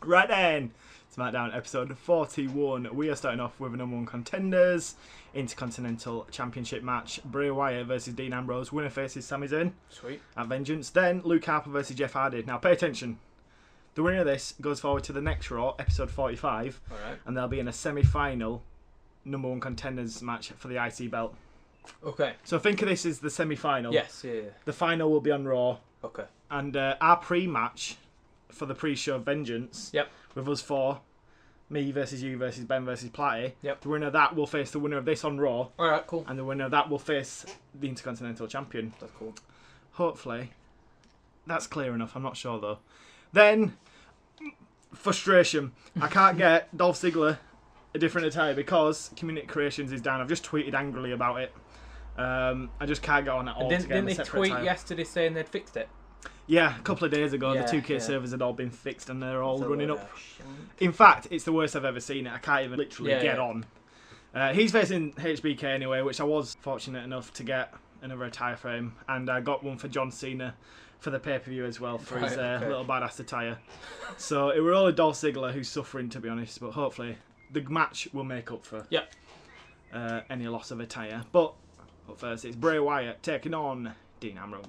Right then, SmackDown episode 41. We are starting off with the number one contenders Intercontinental Championship match. Bray Wyatt versus Dean Ambrose. Winner faces Sami Zayn. Sweet. At Vengeance. Then Luke Harper versus Jeff Hardy. Now pay attention. The winner of this goes forward to the next Raw, episode 45. Alright. And they'll be in a semi-final number one contenders match for the IC belt. Okay. So think of this as the semi-final. Yes, yeah. The final will be on Raw. Okay. And our pre-match for the pre-show Vengeance. Yep. With us four. Me versus you versus Ben versus Platty. Yep. The winner of that will face the winner of this on Raw. Alright, cool. And the winner of that will face the Intercontinental Champion. That's cool. Hopefully. That's clear enough. I'm not sure though. Then, frustration. I can't get Dolph Ziggler a different attire because Community Creations is down. I've just tweeted angrily about it. I just can't get on at all. Didn't they tweet yesterday saying they'd fixed it? Yeah, a couple of days ago, Yeah, the 2K yeah. servers had all been fixed and they're all running up. Shit. In fact, it's the worst I've ever seen it. I can't even literally Yeah, get yeah. on. He's facing HBK anyway, which I was fortunate enough to get another attire for him. And I got one for John Cena for the pay-per-view as well for his Right, okay. little badass attire. So it were only Dolph Ziggler who's suffering, to be honest. But hopefully the match will make up for Yep. any loss of attire. But first, it's Bray Wyatt taking on Dean Ambrose.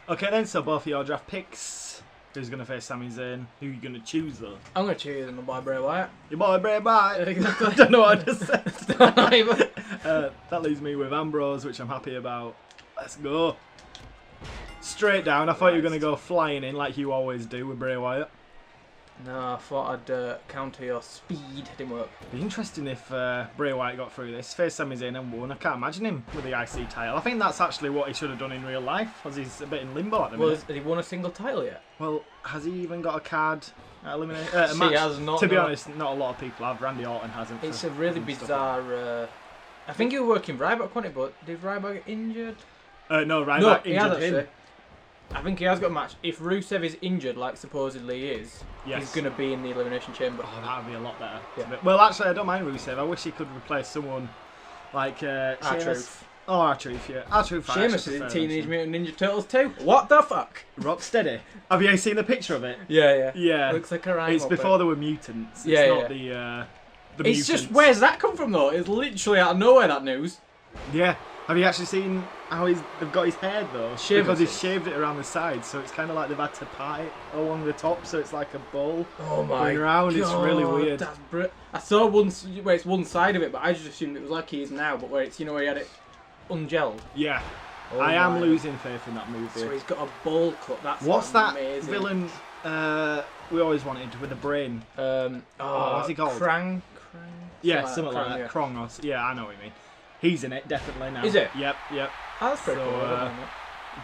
Okay then, so both of your draft picks. Who's going to face Sami Zayn? Who are you going to choose though? I'm going to choose my boy Bray Wyatt. Your boy Bray Wyatt. Exactly. I don't know what I just said. Not even. That leaves me with Ambrose, which I'm happy about. Let's go. Straight down. I thought you were going to go flying in like you always do with Bray Wyatt. No, I thought I'd counter your speed. Didn't work. Be interesting if Bray Wyatt got through this. Face Sami Zayn and won. I can't imagine him with the IC title. I think that's actually what he should have done in real life, because he's a bit in limbo at the Well, minute. has he won a single title yet? Well, has he even got a card at elimination? A He match? has not, To be no. honest, not a lot of people have. Randy Orton hasn't. It's for a really some stuff. bizarre... I think he was working Ryback on it, but did Ryback get injured? No, Ryback No, he injured has him. actually. I think he has got a match. If Rusev is injured, like supposedly he is, Yes. he's going to be in the Elimination Chamber. Oh, that would be a lot better. Yeah. Well, actually, I don't mind Rusev. I wish he could replace someone like Sheamus. R-Truth. Oh, R-Truth, yeah. R-Truth. Sheamus is in Teenage Mutant Ninja Turtles too. What the fuck? Rocksteady. Have you seen the picture of it? Yeah, yeah. Yeah. Looks like a rhyme. It's before there were mutants. It's Yeah, not yeah. the It's mutants. just, where's that come from though? It's literally out of nowhere, that news. Yeah. Have you actually seen how they've got his hair though? Sheamus Because he's is. shaved it around the sides, so it's kind of like they've had to part it along the top, so it's like a bowl Oh my going around. god. It's really weird. That's I saw where it's one side of it, but I just assumed it was like he is now, but where it's, where he had it ungelled. Yeah. Oh I am my. losing faith in that movie. So he's got a bowl cut. That's What's that amazing. villain we always wanted with a brain? What's he called? Krang. Yeah, something like that. yeah. Krong or yeah, I know what you mean. He's in it definitely now. Is it? Yep. Oh, that's pretty So, cool. I don't know.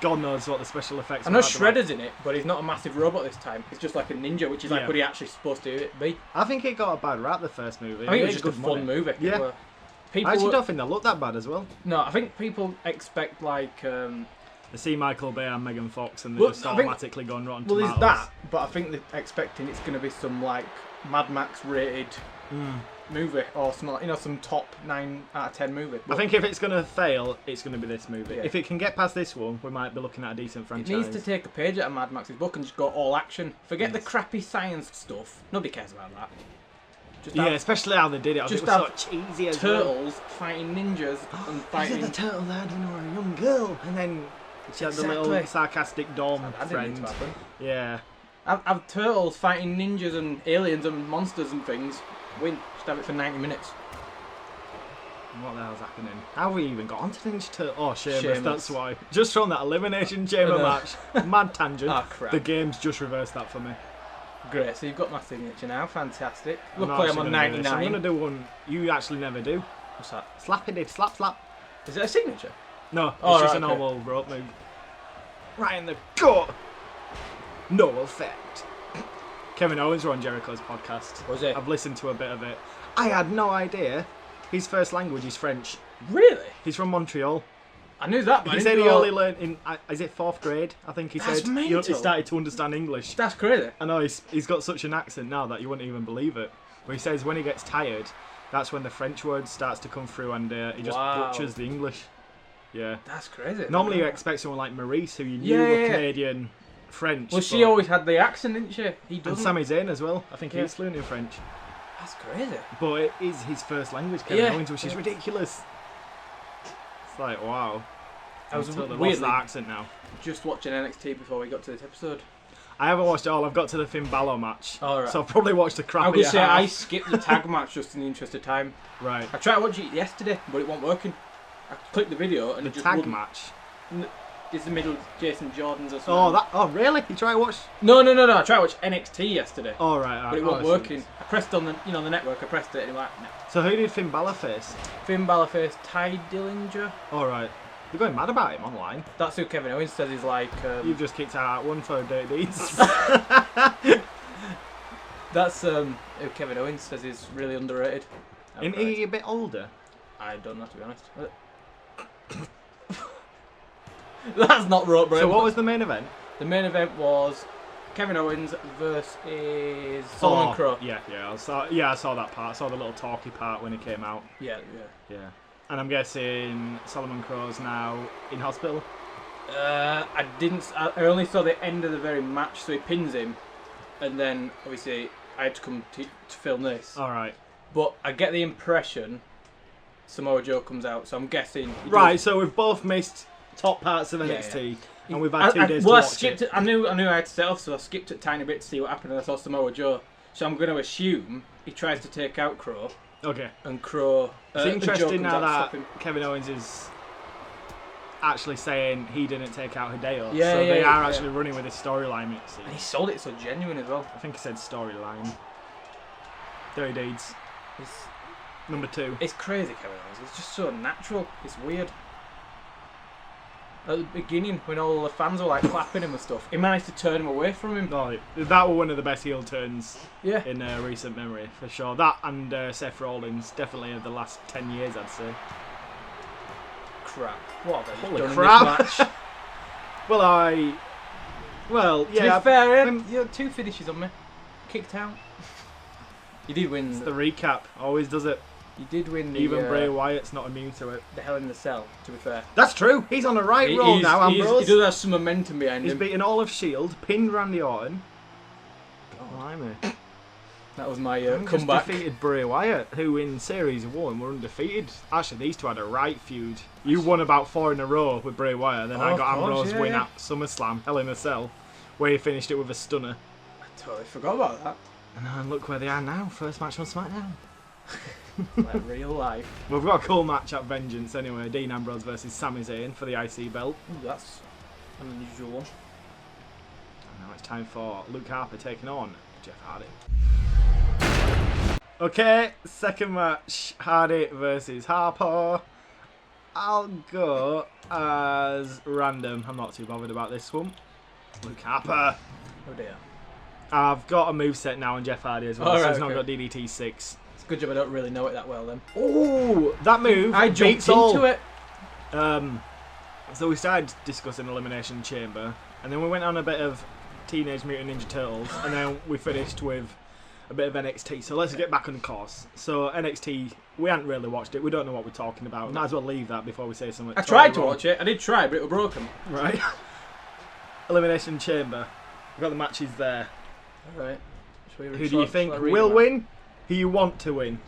God knows what the special effects. I know are like. Shredder's in it, but he's not a massive robot this time. He's just like a ninja, which is like Yeah. what he actually supposed to be. I think it got a bad rap the first movie. I think it was made just a good money. fun movie. Yeah. I People actually were- don't think they look that bad as well. No, I think people expect like. They see Michael Bay and Megan Fox and they Well, just I think- automatically going rotten Well, tomatoes. there's that, but I think they're expecting it's going to be some like Mad Max rated movie or some some top 9 out of 10 movie. I But think if it's going to fail, it's going to be this movie. Yeah. If it can get past this one, we might be looking at a decent it franchise. needs to take a page out of Mad Max's book and just go all action. Forget the crappy science stuff. Nobody cares about that. Just Yeah, have especially how they did it. I just think it was have so cheesy as well. turtles fighting ninjas and Is fighting. it the turtle lad, or a young girl? And then she had the little Exactly. sarcastic Dom That didn't need friend. to happen. Yeah. Have turtles fighting ninjas and aliens and monsters and things. Win. Just have it for 90 minutes. What the hell's happening? How have we even got onto Ninja Turtle? Oh, Sheamus, Sheamus. that's why. Just from that Elimination Chamber I know. match. Mad tangent. Ah, crap. The game's just reversed that for me. Great, so you've got my signature now. Fantastic. not Luckily, I'm actually on gonna do this. 99. I'm going to do one you actually never do. What's that? Slappy did. Slap, slap. Is it a signature? No, it's Oh, just right, a okay. normal rope move. Right in the gut. No effect. Kevin Owens were on Jericho's podcast. Was it? I've listened to a bit of it. I had no idea his first language is French. Really? He's from Montreal. I knew that, but He I said didn't he know- only learned in, is it 4th grade? I think he That's said mental. he started to understand English. That's crazy. I know he's got such an accent now that you wouldn't even believe it. But he says when he gets tired, that's when the French word starts to come through and he just Wow. butchers the English. Yeah. That's crazy. Normally you expect someone like Maurice, who you knew Yeah, were yeah, yeah. Canadian French. Well, she always had the accent, didn't she? He And doesn't. Sami Zayn as well. I think Yeah. he's fluent in French. That's crazy. But it is his first language, Kevin Yeah. Owens, which is ridiculous. It's like, wow. I was He's totally weirdly lost that accent now. just watching NXT before we got to this episode. I haven't watched it all. I've got to the Finn Balor match. All right. So I've probably watched the crap I out would of say half. I skipped the tag match just in the interest of time. Right. I tried to watch it yesterday, but it wasn't working. I clicked the video and The it just tag wouldn't. match. It's the middle of Jason Jordan's or something. Oh, that. Oh, really? You try to watch? No. I tried to watch NXT yesterday, Oh, right. but it wasn't working. I pressed on the the network. I pressed it and it went no. So who did Finn Balor face? Finn Balor faced Ty Dillinger. All right. They're going mad about him online. That's who Kevin Owens says is like. You've just kicked out one for dirty deeds. That's who Kevin Owens says is really underrated. Isn't he a bit older? I don't know, to be honest. That's not right, bro. So what was the main event? The main event was Kevin Owens versus Solomon Crowe. Yeah, I saw that part. I saw the little talky part when he came out. Yeah. Yeah. And I'm guessing Solomon Crowe's now in hospital. I didn't. I only saw the end of the very match, so he pins him, and then obviously I had to come to film this. All right. But I get the impression Samoa Joe comes out, so I'm guessing. Right. So we've both missed top parts of NXT, and we've had 2 days to I watch skipped it. I knew I had to set off, so I skipped it a tiny bit to see what happened, and I saw Samoa Joe. So I'm going to assume he tries to take out Crowe, Okay. and Crowe. It's and Joe interesting comes now out to that stop him. Kevin Owens is actually saying he didn't take out Hideo. Yeah, so yeah, they are yeah. actually running with this storyline. It And he seems. sold it so genuine as well. I think he said storyline. Dirty Deeds. It's, Number 2. it's crazy, Kevin Owens. It's just so natural. It's weird. At the beginning, when all the fans were like clapping him and stuff, he managed to turn him away from him. Oh, that was one of the best heel turns Yeah. in recent memory, for sure. That and Seth Rollins, definitely of the last 10 years, I'd say. Crap. What have they Holy done crap. in this match? Well, To yeah. be fair, um, you had 2 finishes on me. Kicked out. You did win. It's the recap. Always does it. You did win the, Even Bray Wyatt's not immune to it. the Hell in the Cell, to be fair. That's true. He's on the right roll now, Ambrose. He does have some momentum behind He's him. beaten all of S.H.I.E.L.D., pinned Randy Orton. Blimey. That was my Just comeback. defeated Bray Wyatt, who in Series 1 were undefeated. Actually, these two had a right feud. You won about 4 in a row with Bray Wyatt, then Oh, I of got course, Ambrose yeah, win yeah. at SummerSlam, Hell in a Cell, where he finished it with a stunner. I totally forgot about that. And look where they are now, first match on SmackDown. Like real life. Well, we've got a cool match at Vengeance anyway, Dean Ambrose versus Sami Zayn for the IC belt. Ooh, that's an unusual one. And now it's time for Luke Harper taking on Jeff Hardy. Okay, second match, Hardy versus Harper. I'll go as random. I'm not too bothered about this one. Luke Harper. Oh dear. I've got a moveset now on Jeff Hardy as well, Alright, so he's not okay. got DDT 6. It's a good job I don't really know it that well then. Oh, that move I jumped beats all. into it. So we started discussing Elimination Chamber, and then we went on a bit of Teenage Mutant Ninja Turtles, and then we finished with a bit of NXT. So let's get back on course. So NXT, we hadn't really watched it. We don't know what we're talking about. Might as well leave that before we say something. I tried to watch it. I did try, but it was broken. Right. Elimination Chamber. We've got the matches there. Alright. Who do you think will win? Who you want to win?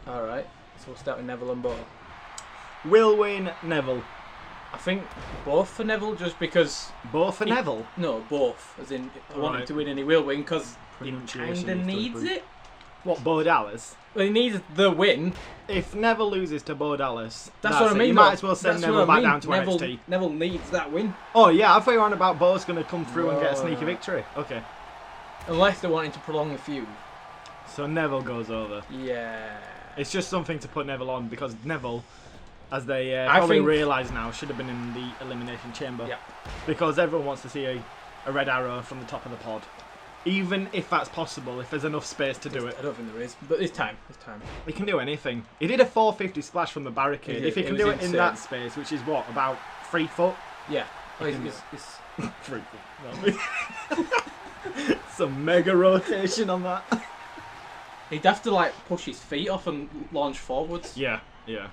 Alright. So we'll start with Neville and Bo. Will win Neville. I think both for Neville, just because... Both for Neville? No, both. As in, I want him Alright. to win and he will win, because he Pronunciation kind of is needs different. it. What, Bo Dallas? Well, he needs the win. If Neville loses to Bo Dallas, That's what I it. mean. You though. might as well send That's Neville what I back mean. down to NXT. Neville needs that win. Oh yeah, I thought you were on about Bo's going to come through and get a sneaky No. victory. Okay. Unless they're wanting to prolong the feud. So Neville goes over. Yeah. It's just something to put Neville on, because Neville, as they I probably think- realise now, should have been in the Elimination Chamber. Yeah. Because everyone wants to see a red arrow from the top of the pod. Even if that's possible, if there's enough space to do it. I don't think there is, but it's time. It's time. He can do anything. He did a 450 splash from the barricade. He did. If he It can was do it in insane. that space, which is what, about 3 foot? Yeah. Oh, can- it's 3 foot. Some mega rotation on that. he'd have to like push his feet off and launch forwards. Yeah, yeah.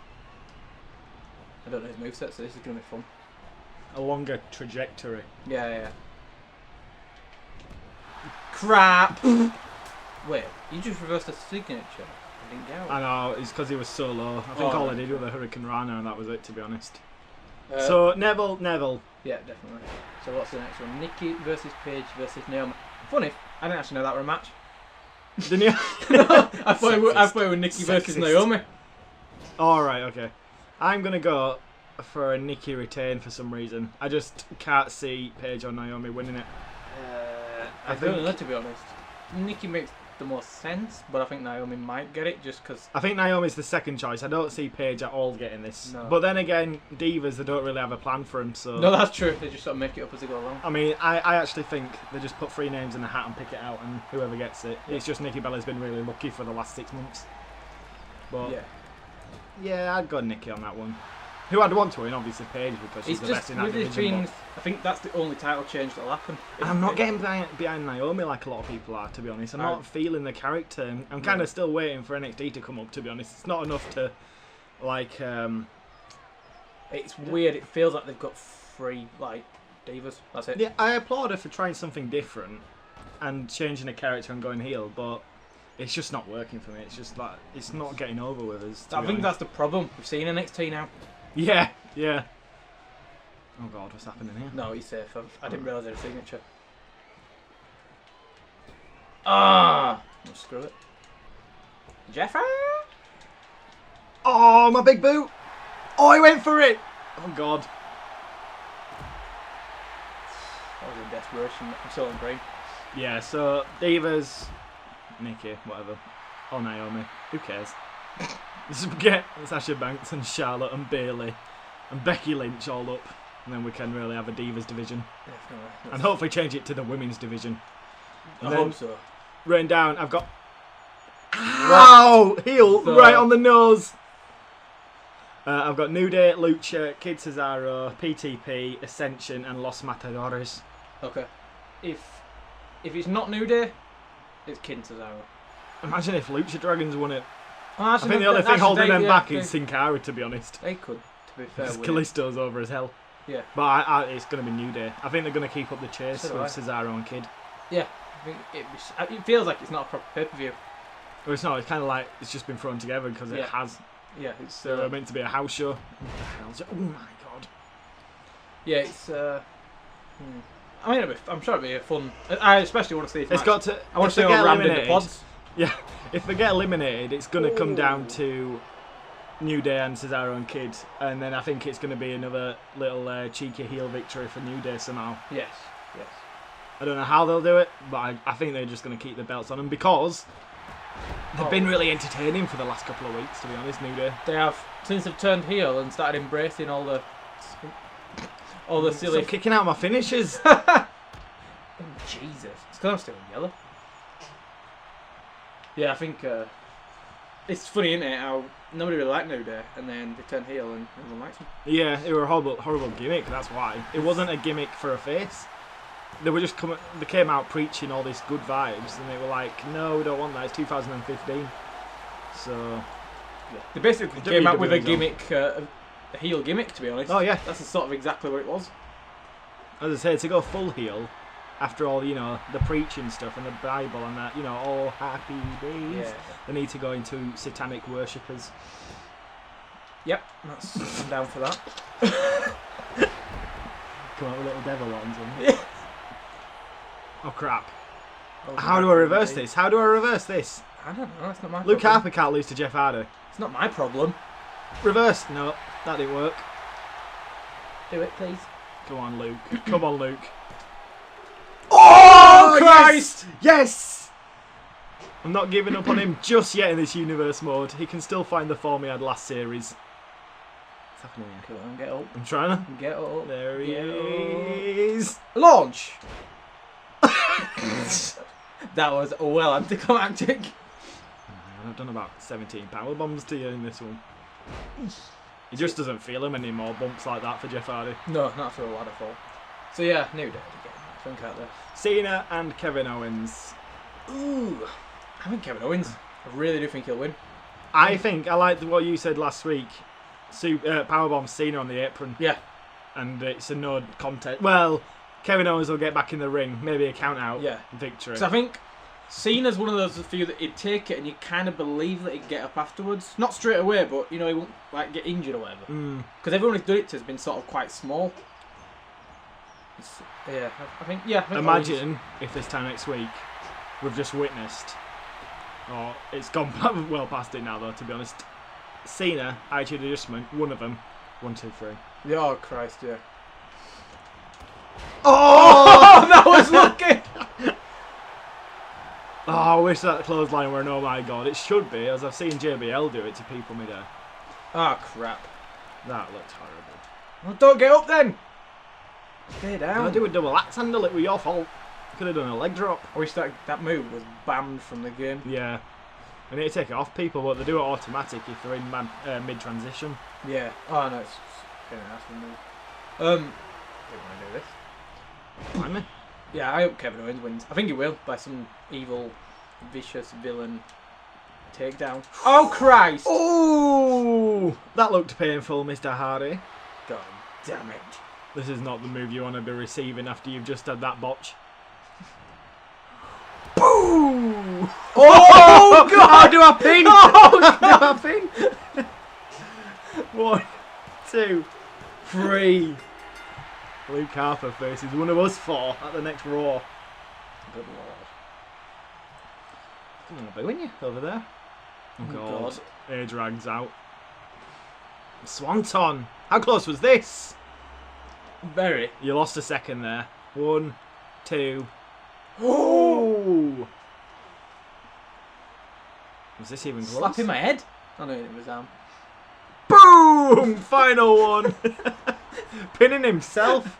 I don't know his moveset, so this is gonna be fun. A longer trajectory. Yeah, yeah. crap. Wait, you just reversed the signature. I didn't get out. I know, it's because he was so low. I think all I did was a Hurricane Rana and that was it, to be honest. So, Neville. Yeah, definitely. So what's the next one? Nikki versus Paige versus Naomi. Funny, I didn't actually know that were a match. Didn't you? No, I thought it was Nikki versus Naomi. Alright, okay. I'm going to go for a Nikki retain for some reason. I just can't see Paige or Naomi winning it. I don't know, to be honest. Nikki makes the most sense, but I think Naomi might get it just because. I think Naomi's the second choice. I don't see Paige at all getting this. No. But then again, divas, they don't really have a plan for him, so. No, that's true. They just sort of make it up as they go along. I mean, I actually think they just put 3 names in a hat and pick it out, and whoever gets it. It's just Nikki Bella's been really lucky for the last 6 months. But yeah, I'd go Nikki on that one. Who I'd want to win, obviously Paige, because she's the best in that division. I think that's the only title change that'll happen. I'm not getting behind Naomi like a lot of people are, to be honest. I'm not feeling the character. I'm kind of still waiting for NXT to come up, to be honest. It's not enough to, like... It's weird. It feels like they've got 3, like, divas. That's it. Yeah, I applaud her for trying something different and changing a character and going heel, but it's just not working for me. It's just like, it's not getting over with us. I think that's the problem. We've seen NXT now. Yeah. Oh God, what's happening here? No, he's safe. I didn't realise there was a signature. Ah! Oh, screw it. Jeffrey? Oh, my big boot! Oh, he went for it! Oh God. That was a desperation. I'm still on brain. Yeah, so divas, Nikki, whatever, or Naomi. Who cares? Just get Sasha Banks and Charlotte and Bayley and Becky Lynch all up, and then we can really have a divas division. Definitely. And hopefully change it to the women's division. I hope so. Written down, I've got... Ow! Heel right on the nose! I've got New Day, Lucha, Kid Cesaro, PTP, Ascension, and Los Matadores. Okay. If it's not New Day, it's Kid Cesaro. Imagine if Lucha Dragons won it. I think the only thing holding them back is Sin Cara, to be honest. They could, to be fair. Because Kalisto's over as hell. Yeah. But it's going to be New Day. I think they're going to keep up the chase with Cesaro and Kid. Yeah. I think it feels like it's not a proper pay-per-view. Well, it's not. It's kind of like it's just been thrown together because it has. Yeah, it's meant to be a house show. Oh my God. Yeah, it's. I mean, I'm sure it'll be a fun. I especially want to see. It's got to. I want to see all rammed into pods. Yeah, if they get eliminated, it's going to come down to New Day and Cesaro and Kid, and then I think it's going to be another little cheeky heel victory for New Day somehow. Yes. I don't know how they'll do it, but I think they're just going to keep the belts on them because they've been really entertaining for the last couple of weeks, to be honest, New Day. They have, since they've turned heel and started embracing all the silly... Stop kicking out my finishes! Oh, Jesus. It's because I'm still in yellow. Yeah, I think it's funny, isn't it, how nobody really liked New Day, and then they turned heel and everyone likes them. Yeah, it was a horrible gimmick, that's why. It wasn't a gimmick for a face. They were just they came out preaching all this good vibes, and they were like, "No, we don't want that. It's 2015." So yeah. They basically came out with a gimmick, a heel gimmick, to be honest. Oh yeah, that's sort of exactly what it was. As I said, to go full heel after all, the preaching stuff and the Bible and that, all happy days. Yeah. They need to go into satanic worshippers. Yep, I'm down for that. Come on, with little devil ones. Yeah. Oh crap! How do I reverse this? I don't know. That's not my problem. Luke Harper can't lose to Jeff Hardy. It's not my problem. Reverse? No, that didn't work. Do it, please. Come on, Luke. Come on, Luke. Oh, Christ! Yes! I'm not giving up on him just yet in this universe mode. He can still find the form he had last series. What's happening here? Come on, get up. I'm trying to. Get up. There he is. Launch! That was well anticlimactic. I've done about 17 power bombs to you in this one. He just doesn't feel him anymore. Bumps like that for Jeff Hardy. No, not for a ladder fall. So yeah, New Day again. I think out there. Cena and Kevin Owens. Ooh, I think Kevin Owens. I really do think he'll win. I like what you said last week. Powerbomb Cena on the apron. Yeah. And it's a no contest. Well, Kevin Owens will get back in the ring. Maybe a count out victory. So I think Cena's one of those few that he'd take it and you kind of believe that he'd get up afterwards. Not straight away, but, you know, he won't like get injured or whatever. Because everyone who's done it to has been sort of quite small. I think Imagine if this time next week we've just witnessed, or it's gone well past it now though, to be honest. Cena, attitude adjustment, one of them. 1, 2, 3. Oh, Christ, yeah. Oh! That was lucky! Oh, I wish that clothesline were an oh my god. It should be, as I've seen JBL do it to people midair. Oh, crap. That looked horrible. Well, don't get up then! Stay down. I do a double axe handle, it was your fault. Could have done a leg drop. I wish that move was banned from the game. Yeah. They need to take it off people, but they do it automatic if they're in mid-transition. Yeah. Oh, no, it's kind of nasty move. I don't want to do this. Mind me? Yeah, I hope Kevin Owens wins. I think he will, by some evil, vicious villain takedown. Oh, Christ! Oh! That looked painful, Mr. Hardy. God damn it. This is not the move you want to be receiving after you've just had that botch. Boo! Oh, God! Oh, do I pin? Oh, do I pin? 1, 2, 3. Luke Harper faces one of us 4 at the next Raw. Good lord. I'm going to booing you over there. Oh, God. Air drags out. Swanton. How close was this? Very. You lost a second there. 1, 2. Oh! Was this even close? Slapping my head? Oh no, it was Boom! Final one. Pinning himself.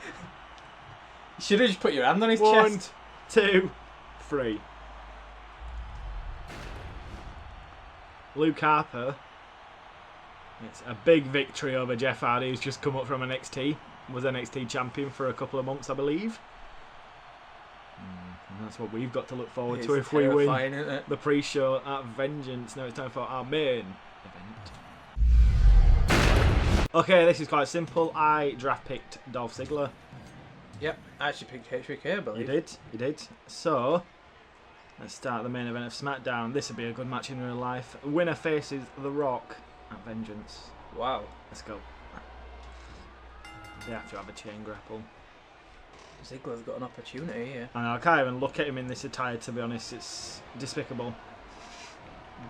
You should have just put your hand on his 1, chest. 2, 3. Luke Harper. It's a big victory over Jeff Hardy, who's just come up from NXT. Was NXT champion for a couple of months, I believe. And that's what we've got to look forward to if we win the pre-show at Vengeance. Now it's time for our main event. Okay, this is quite simple. I draft picked Dolph Ziggler. Yep, I actually picked HBK, I believe. You did. So, let's start the main event of SmackDown. This would be a good match in real life. Winner faces The Rock at Vengeance. Wow. Let's go. They have to have a chain grapple. Ziggler's got an opportunity here. And I can't even look at him in this attire, to be honest. It's despicable.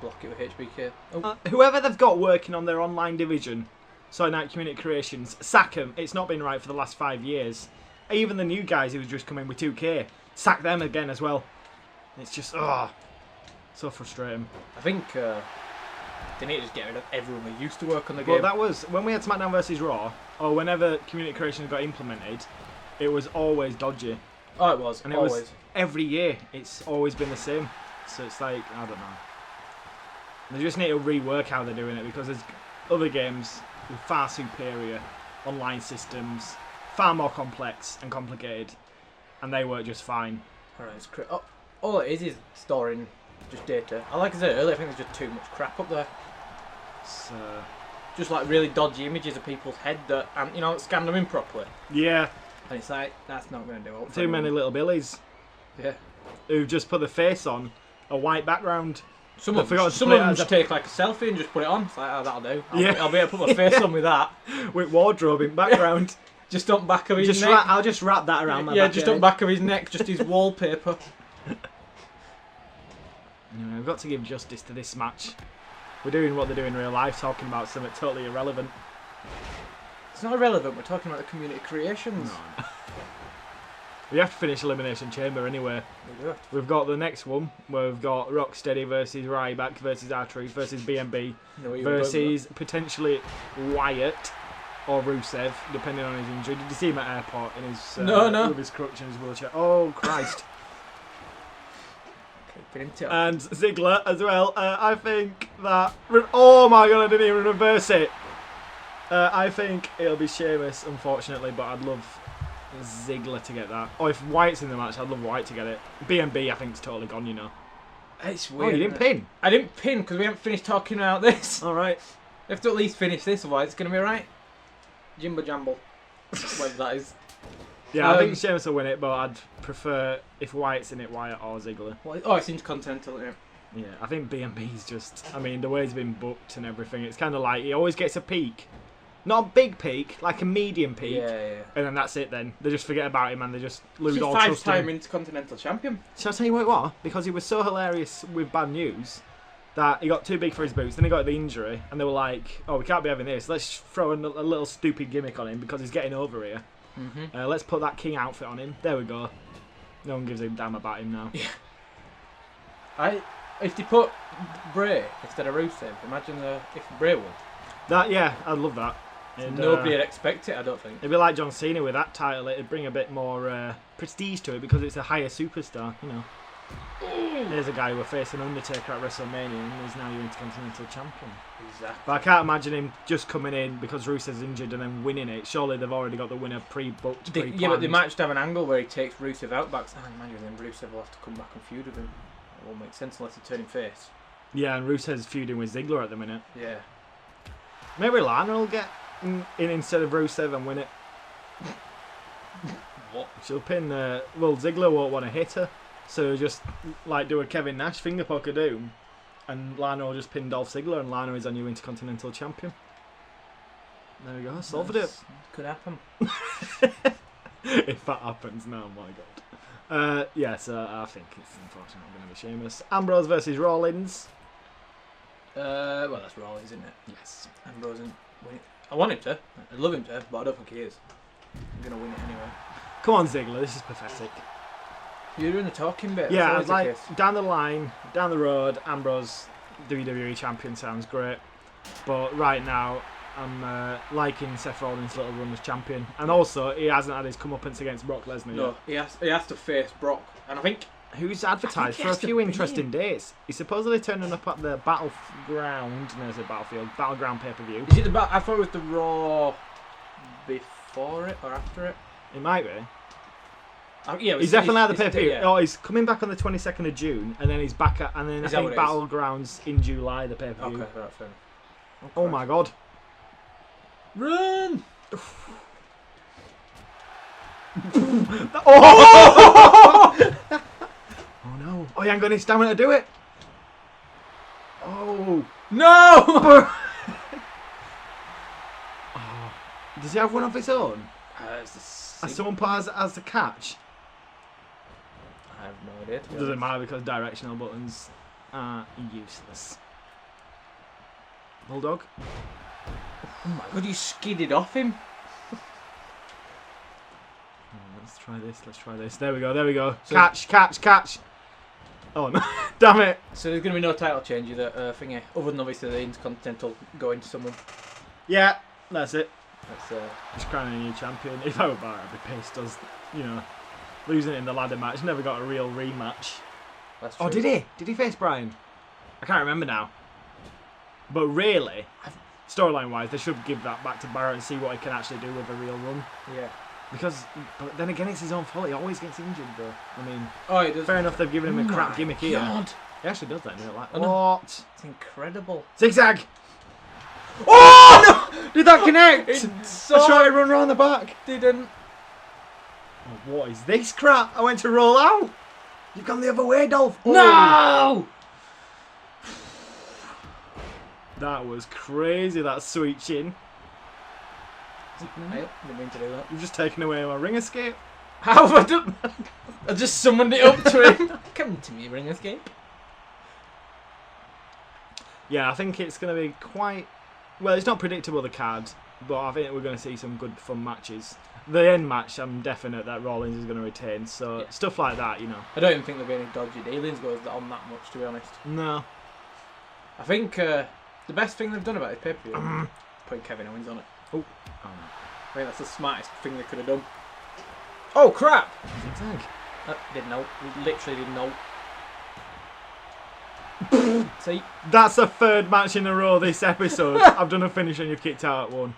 Block it with HBK. Oh. Whoever they've got working on their online division, sorting out Community Creations, sack them. It's not been right for the last 5 years. Even the new guys who've just come in with 2K, sack them again as well. It's just, so frustrating. I think they need to just get rid of everyone who used to work on the game. game. Well, that was, when we had SmackDown vs Raw, or whenever Community Creations got implemented, it was always dodgy. Oh, it was. And always. It was every year. It's always been the same. So it's like, I don't know. They just need to rework how they're doing it, because there's other games with far superior online systems, far more complex and complicated, and they work just fine. Alright, it's all it is storing just data. Like I said earlier, I think there's just too much crap up there. It's, just like really dodgy images of people's head that, and you know, scanned them in properly. Yeah. And it's like, that's not going to do it. Too many little billies. Yeah. Who've just put the face on a white background. Some of them just take like a selfie and just put it on. It's like, oh, that'll do. I'll be able to put my face on with that. With wardrobe in background. Just on back of his neck. I'll just wrap that around my back. Yeah, just on back of his neck, just his wallpaper. We've got to give justice to this match. We're doing what they do in real life, talking about something totally irrelevant. It's not irrelevant, we're talking about the Community Creations. No. We have to finish Elimination Chamber anyway. We do. We've got the next one, where we've got Rocksteady versus Ryback versus R-Truth versus BMB versus potentially Wyatt or Rusev, depending on his injury. Did you see him at airport in his with his crutch and his wheelchair? Oh, Christ. And Ziggler as well. I think that... Oh my god, I didn't even reverse it. I think it'll be Sheamus, unfortunately, but I'd love Ziggler to get that. Or if Wyatt's in the match, I'd love Wyatt to get it. BMB, I think, is totally gone, you know. It's weird. Oh, you didn't pin? I didn't pin because we haven't finished talking about this. Alright. We have to at least finish this, otherwise it's going to be alright. Jimbo Jamble. Whatever that is. Yeah, I think Sheamus will win it, but I'd prefer if Wyatt's in it, Wyatt or Ziggler. Oh, it's Intercontinental, yeah. Yeah, I think BMB's just... I mean, the way he's been booked and everything, it's kind of like he always gets a peak. Not a big peak, like a medium peak. Yeah. And then that's it then. They just forget about him and they just lose He's all trust in him. five-time Intercontinental Champion. Shall I tell you what it was? Because he was so hilarious with bad news that he got too big for his boots, then he got the injury, and they were like, oh, we can't be having this. Let's throw a little stupid gimmick on him because he's getting over here. Let's put that King outfit on him. There we go. No one gives a damn about him now. Yeah. If they put Bray instead of Rusev, imagine if Bray won. Yeah, I'd love that. And, nobody would expect it, I don't think. It'd be like John Cena with that title. It'd bring a bit more prestige to it because it's a higher superstar, you know. There's a guy who were facing Undertaker at WrestleMania and he's now your Intercontinental Champion. Exactly. But I can't imagine him just coming in because Rusev's injured and then winning it. Surely they've already got the winner pre-booked, pre-planned. Yeah, but they might just have an angle where he takes Rusev out back. I imagine then Rusev will have to come back and feud with him. It won't make sense unless they turn him face. Yeah, and Rusev's feuding with Ziggler at the minute. Yeah. Maybe Lana will get in instead of Rusev and win it. What? She'll pin... well, Ziggler won't want to hit her. So just like do a Kevin Nash finger poke of doom, and Lana will just pin Dolph Ziggler, and Lana is our new Intercontinental Champion. There we go, solved it. Could happen. If that happens, no, my God. So I think it's unfortunately going to be Sheamus. Ambrose versus Rollins. Well, that's Rollins, isn't it? Yes. Ambrose and win it. I want him to. I love him to, but I don't think he is. I'm going to win it anyway. Come on, Ziggler, this is pathetic. You're doing the talking bit. Yeah, like down the line, down the road, Ambrose, WWE Champion sounds great. But right now, I'm liking Seth Rollins' little run as champion. And also, he hasn't had his comeuppance against Brock Lesnar yet. No, he has to face Brock. And I think... Who's advertised for a few interesting days. He's supposedly turning up at the Battleground, no, it's a Battleground pay-per-view. Is it I thought it was the Raw before it or after it. It might be. Yeah, he's definitely at the pay-per-view. Yeah. Oh, he's coming back on the 22nd of June, and then he's back at, and then I think Battlegrounds in July, the pay-per-view. Okay, right, fair enough. Okay. Oh my God! Run! Oh! Oh no! Oh, he ain't got any stamina to do it. Oh no! Oh. Does he have one of his own? Has someone put as the catch? I have no idea. It doesn't matter because directional buttons are useless. Bulldog. Oh my God! You skidded off him. Let's try this. Let's try this. There we go. There we go. So, catch. Oh no! Damn it! So there's going to be no title change either, thingy, other than obviously the Intercontinental going to someone. Yeah, that's it. That's just crowning a new champion. If I were Barrett, I'd be pissed. Does losing it in the ladder match? Never got a real rematch. That's true. Oh, did he? Did he face Bryan? I can't remember now. But really, storyline wise, they should give that back to Barrett and see what he can actually do with a real run. Yeah. Because, but then again, it's his own fault. He always gets injured, though. I mean, he does. Fair enough, they've given him a crap gimmick here. He actually does that in real life. What? It's incredible. Zigzag! Oh! No! Did that connect? I tried to run around the back. Didn't. Oh, what is this crap? I went to roll out. You've gone the other way, Dolph. Oh. No! That was crazy, that sweet chin. I didn't mean to do that. You've just taken away my ring escape. How have I done? I just summoned it up to him. Come to me, ring escape. Yeah, I think it's going to be quite... Well, it's not predictable, the card, but I think we're going to see some good, fun matches. The end match, I'm definite that Rollins is going to retain, so stuff like that, you know. I don't even think there'll be any dodgy dealings going on that much, to be honest. No. I think the best thing they've done about this pay-per-view putting Kevin Owens on it. Oh no. I think that's the smartest thing they could have done. Oh crap! Zigzag. Didn't know. Literally didn't know. See? That's the third match in a row this episode. I've done a finish and you've kicked out at one.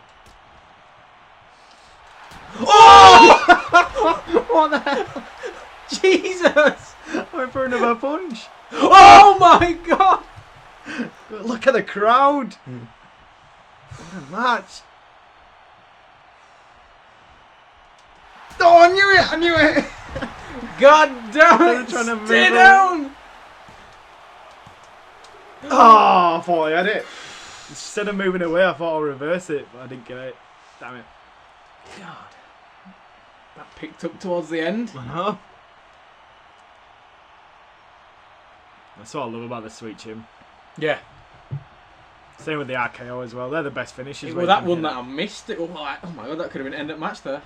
Oh! What the hell? Jesus! I went for another punch. Oh my God! Look at the crowd. What a match. Oh, I knew it! I knew it! God damn it! Trying to Stay move down! Oh, I thought I had it. Instead of moving away, I thought I'll reverse it, but I didn't get it. Damn it. God. That picked up towards the end. I know. That's what I love about the Sweet Chin. Yeah. Same with the RKO as well. They're the best finishes. It was that one that I missed. It was like, oh my god, that could have been end of match there.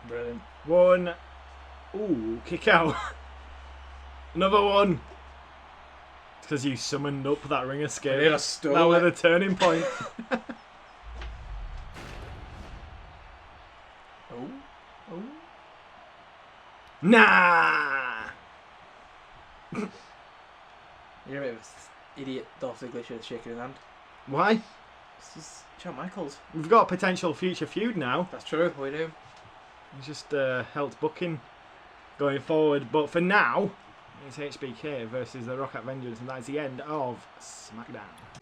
Brilliant. One. Ooh, kick out. Another one. It's because you summoned up that ring escape. I stole that was it. the turning point. Oh. Nah. You're a bit of an idiot. Dolph Ziggler should have shaken his hand. Why? This is Shawn Michaels. We've got a potential future feud now. That's true, we do. He's just helped booking going forward. But for now, it's HBK versus the Rock at Vengeance, and that is the end of SmackDown.